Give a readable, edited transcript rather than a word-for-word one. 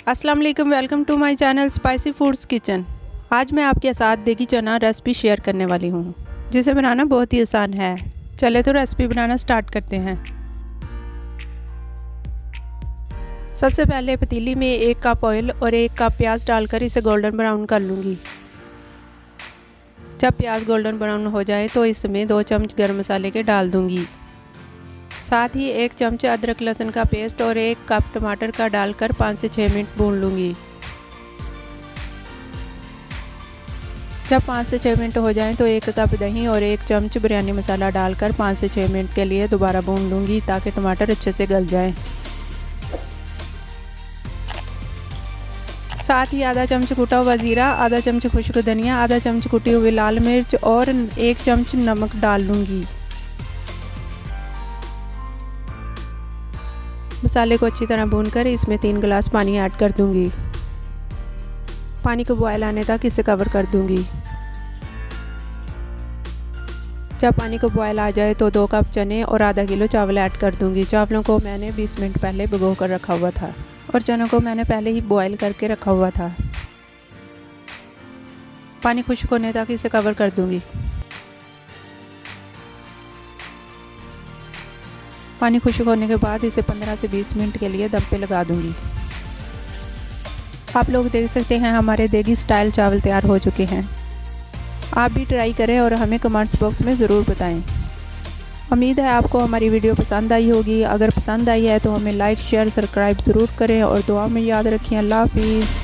अस्सलाम वालेकुम, welcome to my channel spicy foods kitchen. आज मैं आपके साथ देगी चना रेसिपी शेयर करने वाली हूँ, जिसे बनाना बहुत ही आसान है। चले तो रेसिपी बनाना स्टार्ट करते हैं। सबसे पहले पतीली में 1 कप ऑयल और 1 कप प्याज डालकर इसे गोल्डन ब्राउन कर लूँगी। जब प्याज गोल्डन ब्राउन हो जाए तो इसमें 2 चम्मच गरम मसाले के डाल दूँगी। साथ ही 1 चम्मच अदरक लहसुन का पेस्ट और 1 कप टमाटर का डालकर 5 से 6 मिनट भून लूँगी। जब 5 से 6 मिनट हो जाएं तो 1 कप दही और 1 चम्मच बिरयानी मसाला डालकर 5 से 6 मिनट के लिए दोबारा भून लूँगी ताकि टमाटर अच्छे से गल जाएं। साथ ही आधा चम्मच कुटा हुआ ज़ीरा, आधा चम्मच खुश्क धनिया, आधा चम्मच कुटी हुई लाल मिर्च और 1 चम्मच नमक डाल लूँगी। मसाले को अच्छी तरह भूनकर इसमें 3 गिलास पानी ऐड कर दूंगी। पानी को बॉयल आने तक इसे कवर कर दूंगी। जब पानी को बॉयल आ जाए तो 2 कप चने और आधा किलो चावल ऐड कर दूंगी। चावलों को मैंने 20 मिनट पहले भिगो कर रखा हुआ था और चनों को मैंने पहले ही बॉयल करके रखा हुआ था। पानी खुश्क होने तक इसे कवर कर दूंगी। पानी खुश्क होने के बाद इसे 15 से 20 मिनट के लिए दम पे लगा दूंगी। आप लोग देख सकते हैं हमारे देगी स्टाइल चावल तैयार हो चुके हैं। आप भी ट्राई करें और हमें कमेंट्स बॉक्स में ज़रूर बताएं। उम्मीद है आपको हमारी वीडियो पसंद आई होगी। अगर पसंद आई है तो हमें लाइक शेयर सब्सक्राइब ज़रूर करें और दुआ में याद रखें। अल्लाह हाफिज़।